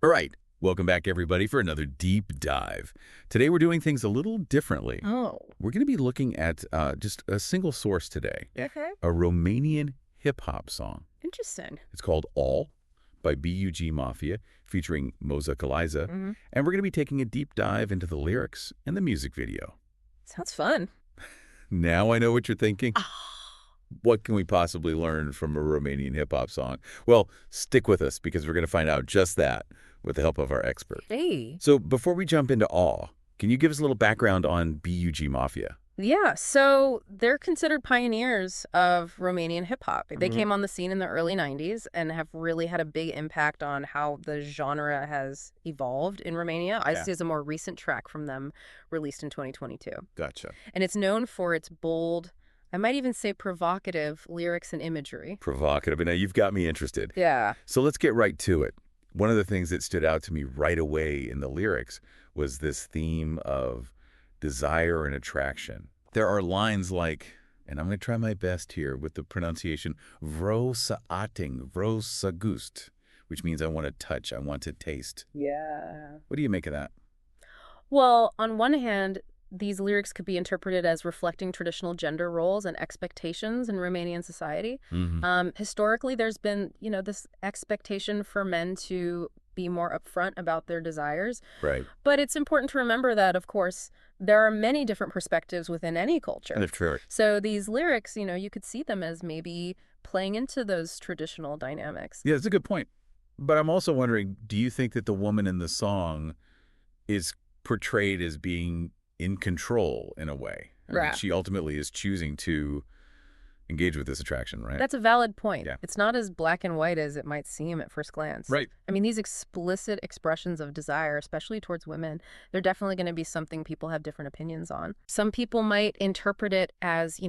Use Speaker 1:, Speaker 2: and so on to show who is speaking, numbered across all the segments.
Speaker 1: All right, welcome back everybody for another deep dive. Today we're doing things a little differently.
Speaker 2: Oh,
Speaker 1: We're going to be looking at just a single source today,
Speaker 2: okay.
Speaker 1: a Romanian hip-hop song.
Speaker 2: Interesting.
Speaker 1: It's called All by B.U.G Mafia, featuring Moza Kaliza,
Speaker 2: hmm
Speaker 1: and we're going to be taking a deep dive into the lyrics and the music video.
Speaker 2: Sounds fun.
Speaker 1: Now I know what you're thinking.
Speaker 2: Ah,
Speaker 1: What can we possibly learn from a Romanian hip-hop song? Well, stick with us because we're going to find out just that with the help of our expert.
Speaker 2: hey.
Speaker 1: So before we jump into Awe, can you give us a little background on B.U.G Mafia?
Speaker 2: Yeah, so they're considered pioneers of Romanian hip hop. They
Speaker 1: Mhm.
Speaker 2: came on the scene in the early 90s and have really had a big impact on how the genre has evolved in Romania.
Speaker 1: Yeah.
Speaker 2: This is a more recent track from them released in 2022.
Speaker 1: Gotcha.
Speaker 2: And it's known for its bold, I might even say provocative lyrics and imagery.
Speaker 1: Provocative. Now you've got me interested.
Speaker 2: Yeah.
Speaker 1: So let's get right to it. One of the things that stood out to me right away in the lyrics was this theme of desire and attraction. There are lines like, and I'm going to try my best here with the pronunciation, vro sa ating, vro sa gust, which means I want to touch, I want to taste.
Speaker 2: Yeah.
Speaker 1: What do you make of that?
Speaker 2: Well, on one hand, these lyrics could be interpreted as reflecting traditional gender roles and expectations in Romanian society.
Speaker 1: Mm-hmm.
Speaker 2: Historically, there's been, this expectation for men to be more upfront about their desires.
Speaker 1: Right.
Speaker 2: But it's important to remember that, of course, there are many different perspectives within any culture.
Speaker 1: That's true.
Speaker 2: So these lyrics, you could see them as maybe playing into those traditional dynamics.
Speaker 1: Yeah, it's a good point. But I'm also wondering, do you think that the woman in the song is portrayed as being in control in a way? I mean,
Speaker 2: Right.
Speaker 1: she ultimately is choosing to engage with this attraction, right?
Speaker 2: That's a valid point.
Speaker 1: Yeah.
Speaker 2: It's not as black and white as it might seem at first glance.
Speaker 1: Right.
Speaker 2: I mean, these explicit expressions of desire, especially towards women, they're definitely going to be something people have different opinions on. Some people might interpret it as,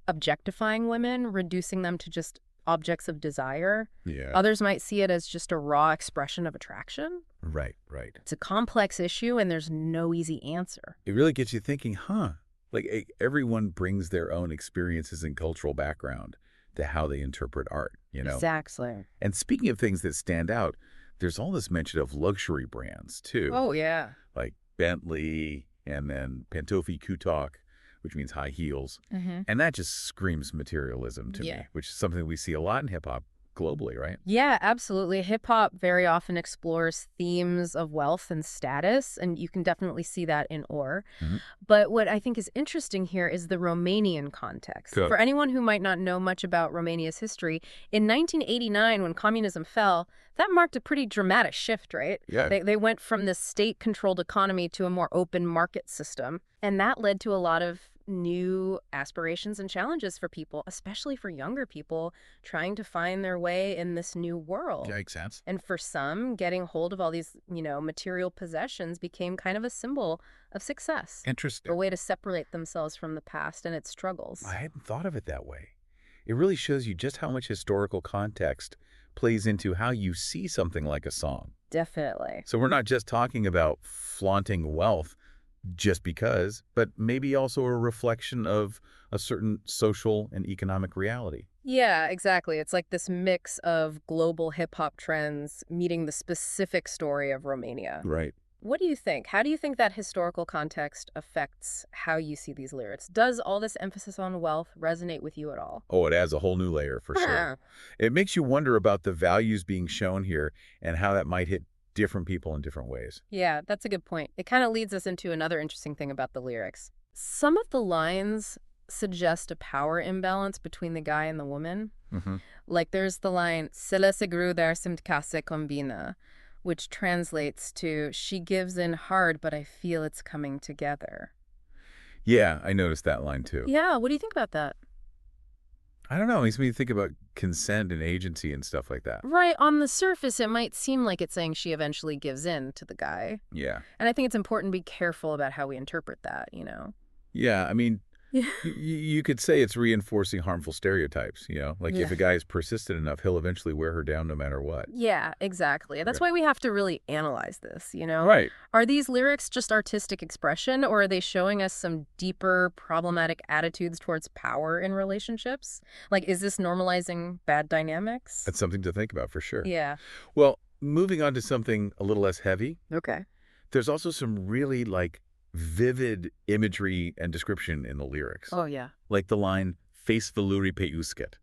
Speaker 2: objectifying women, reducing them to just objects of desire.
Speaker 1: Yeah.
Speaker 2: Others might see it as just a raw expression of attraction.
Speaker 1: Right, right.
Speaker 2: It's a complex issue, and there's no easy answer.
Speaker 1: It really gets you thinking, huh? Like everyone brings their own experiences and cultural background to how they interpret art,
Speaker 2: Exactly.
Speaker 1: And speaking of things that stand out, there's all this mention of luxury brands too,
Speaker 2: Oh, yeah.
Speaker 1: like Bentley and then Pantofi Kutok, which means high heels. And that just screams materialism to
Speaker 2: Yeah.
Speaker 1: me, which is something we see a lot in hip hop globally, right?
Speaker 2: Yeah, absolutely. Hip hop very often explores themes of wealth and status, and you can definitely see that in Ore.
Speaker 1: Mhm.
Speaker 2: But what I think is interesting here is the Romanian context.
Speaker 1: Good.
Speaker 2: For anyone who might not know much about Romania's history, in 1989, when communism fell, that marked a pretty dramatic shift, right?
Speaker 1: Yeah.
Speaker 2: They went from this state-controlled economy to a more open market system, and that led to a lot of new aspirations and challenges for people, especially for younger people trying to find their way in this new world.
Speaker 1: Makes sense.
Speaker 2: And for some, getting hold of all these, material possessions became kind of a symbol of success, a
Speaker 1: Interesting.
Speaker 2: way to separate themselves from the past and its struggles.
Speaker 1: I hadn't thought of it that way. It really shows you just how much historical context plays into how you see something like a song.
Speaker 2: Definitely.
Speaker 1: So we're not just talking about flaunting wealth just because, but maybe also a reflection of a certain social and economic reality.
Speaker 2: Yeah, exactly. It's like this mix of global hip hop trends meeting the specific story of Romania.
Speaker 1: Right.
Speaker 2: What do you think? How do you think that historical context affects how you see these lyrics? Does all this emphasis on wealth resonate with you at all?
Speaker 1: Oh, it adds a whole new layer for sure. It makes you wonder about the values being shown here and how that might hit different people in different ways.
Speaker 2: Yeah, that's a good point. It kind of leads us into another interesting thing about the lyrics. Some of the lines suggest a power imbalance between the guy and the woman.
Speaker 1: Mm-hmm.
Speaker 2: Like there's the line, "Sila siguro there simt kase combina," which translates to, "She gives in hard, but I feel it's coming together."
Speaker 1: Yeah, I noticed that line too.
Speaker 2: Yeah, what do you think about that?
Speaker 1: I don't know. It makes me think about consent and agency and stuff like that.
Speaker 2: Right, on the surface, it might seem like it's saying she eventually gives in to the guy.
Speaker 1: Yeah.
Speaker 2: And I think it's important to be careful about how we interpret that.
Speaker 1: Yeah, I mean,
Speaker 2: Yeah.
Speaker 1: you could say it's reinforcing harmful stereotypes, Like if
Speaker 2: Yeah.
Speaker 1: a guy is persistent enough, he'll eventually wear her down no matter what.
Speaker 2: Yeah, exactly. That's
Speaker 1: Yeah.
Speaker 2: why we have to really analyze this.
Speaker 1: Right.
Speaker 2: Are these lyrics just artistic expression, or are they showing us some deeper problematic attitudes towards power in relationships? Like, is this normalizing bad dynamics?
Speaker 1: That's something to think about for sure.
Speaker 2: Yeah.
Speaker 1: Well, moving on to something a little less heavy,
Speaker 2: Okay.
Speaker 1: there's also some really, vivid imagery and description in the lyrics.
Speaker 2: Oh, yeah.
Speaker 1: Like the line, face veluri peusket,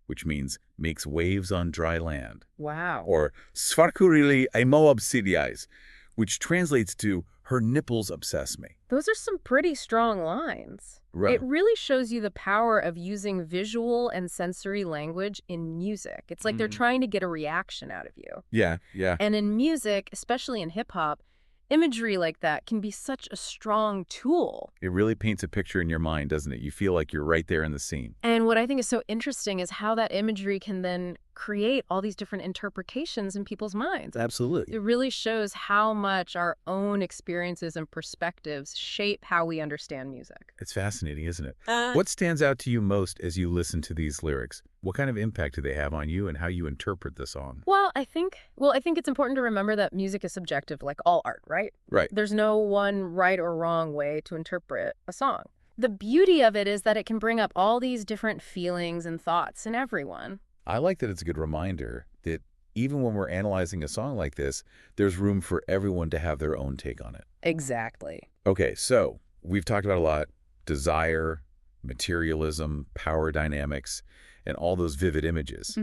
Speaker 1: which means makes waves on dry land.
Speaker 2: Wow.
Speaker 1: Or svarkurili aimoabsidiais, which translates to her nipples obsess me.
Speaker 2: Those are some pretty strong lines.
Speaker 1: Right.
Speaker 2: It really shows you the power of using visual and sensory language in music. It's like they're trying to get a reaction out of you.
Speaker 1: Yeah, yeah.
Speaker 2: And in music, especially in hip-hop, imagery like that can be such a strong tool.
Speaker 1: It really paints a picture in your mind, doesn't it? You feel like you're right there in the scene.
Speaker 2: And what I think is so interesting is how that imagery can then create all these different interpretations in people's minds.
Speaker 1: Absolutely.
Speaker 2: It really shows how much our own experiences and perspectives shape how we understand music.
Speaker 1: It's fascinating, isn't it? What stands out to you most as you listen to these lyrics? What kind of impact do they have on you and how you interpret the song?
Speaker 2: Well, I think it's important to remember that music is subjective, like all art, right?
Speaker 1: Right.
Speaker 2: There's no one right or wrong way to interpret a song. The beauty of it is that it can bring up all these different feelings and thoughts in everyone.
Speaker 1: I like that it's a good reminder that even when we're analyzing a song like this, there's room for everyone to have their own take on it.
Speaker 2: Exactly.
Speaker 1: Okay, so we've talked about a lot: desire, materialism, power dynamics, and all those vivid images.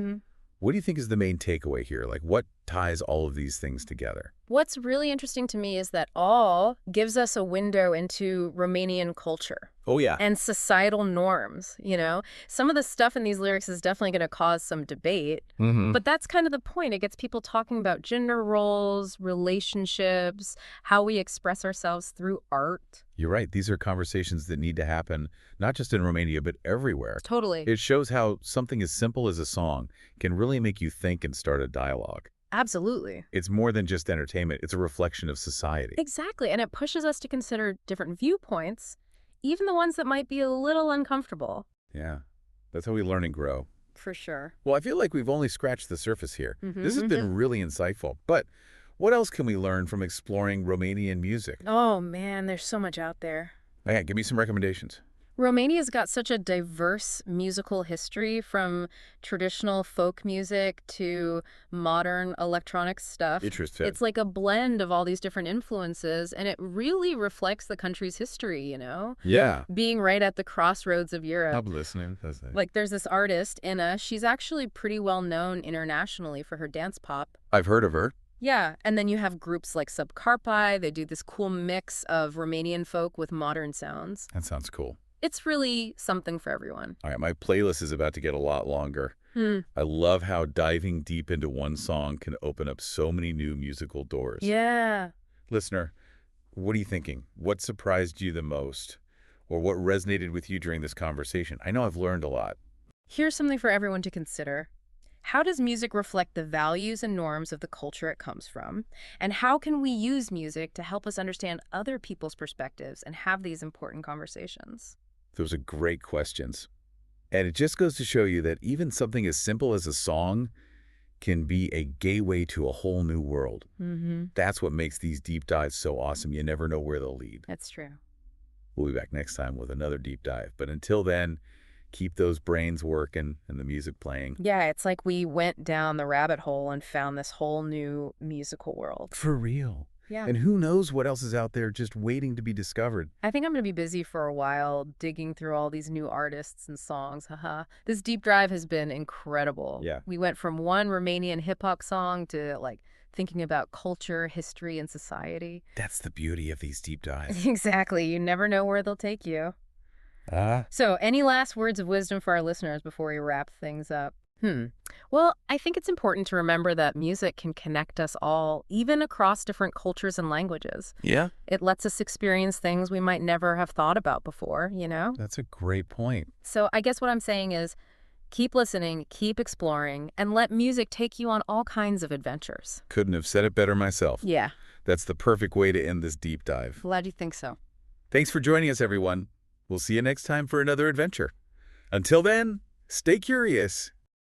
Speaker 1: What do you think is the main takeaway here? Like, what ties all of these things together?
Speaker 2: What's really interesting to me is that all gives us a window into Romanian culture.
Speaker 1: Oh, yeah.
Speaker 2: And societal norms, you know? Some of the stuff in these lyrics is definitely going to cause some debate, but that's kind of the point. It gets people talking about gender roles, relationships, how we express ourselves through art.
Speaker 1: You're right. These are conversations that need to happen, not just in Romania, but everywhere.
Speaker 2: Totally.
Speaker 1: It shows how something as simple as a song can really make you think and start a dialogue.
Speaker 2: Absolutely.
Speaker 1: It's more than just entertainment. It's a reflection of society.
Speaker 2: Exactly. And it pushes us to consider different viewpoints, even the ones that might be a little uncomfortable.
Speaker 1: Yeah. That's how we learn and grow.
Speaker 2: For sure.
Speaker 1: Well, I feel like we've only scratched the surface here. This has been really insightful. But what else can we learn from exploring Romanian music?
Speaker 2: Oh, man, there's so much out there.
Speaker 1: Yeah, give me some recommendations.
Speaker 2: Romania's got such a diverse musical history, from traditional folk music to modern electronic stuff.
Speaker 1: Interesting.
Speaker 2: It's like a blend of all these different influences, and it really reflects the country's history, you know?
Speaker 1: Yeah.
Speaker 2: Being right at the crossroads of Europe.
Speaker 1: I'm listening.
Speaker 2: Like, there's this artist, Inna. She's actually pretty well known internationally for her dance pop.
Speaker 1: I've heard of her.
Speaker 2: Yeah, and then you have groups like Subcarpai. They do this cool mix of Romanian folk with modern sounds.
Speaker 1: That sounds cool.
Speaker 2: It's really something for everyone.
Speaker 1: All right, my playlist is about to get a lot longer. I love how diving deep into one song can open up so many new musical doors.
Speaker 2: Yeah.
Speaker 1: Listener, what are you thinking? What surprised you the most? Or what resonated with you during this conversation? I know I've learned a lot.
Speaker 2: Here's something for everyone to consider. How does music reflect the values and norms of the culture it comes from? And how can we use music to help us understand other people's perspectives and have these important conversations?
Speaker 1: Those are great questions. And it just goes to show you that even something as simple as a song can be a gateway to a whole new world. That's what makes these deep dives so awesome. You never know where they'll lead.
Speaker 2: That's true.
Speaker 1: We'll be back next time with another deep dive. But until then, keep those brains working and the music playing.
Speaker 2: Yeah, it's like we went down the rabbit hole and found this whole new musical world.
Speaker 1: For real.
Speaker 2: Yeah.
Speaker 1: And who knows what else is out there just waiting to be discovered.
Speaker 2: I think I'm going to be busy for a while digging through all these new artists and songs. Haha. This deep dive has been incredible.
Speaker 1: Yeah.
Speaker 2: We went from one Romanian hip-hop song to, like, thinking about culture, history, and society.
Speaker 1: That's the beauty of these deep dives.
Speaker 2: Exactly. You never know where they'll take you. So, any last words of wisdom for our listeners before we wrap things up? Well, I think it's important to remember that music can connect us all, even across different cultures and languages.
Speaker 1: Yeah?
Speaker 2: It lets us experience things we might never have thought about before, you know?
Speaker 1: That's a great point.
Speaker 2: So I guess what I'm saying is keep listening, keep exploring, and let music take you on all kinds of adventures.
Speaker 1: Couldn't have said it better myself.
Speaker 2: Yeah.
Speaker 1: That's the perfect way to end this deep dive.
Speaker 2: Glad you think so.
Speaker 1: Thanks for joining us, everyone. We'll see you next time for another adventure. Until then, stay curious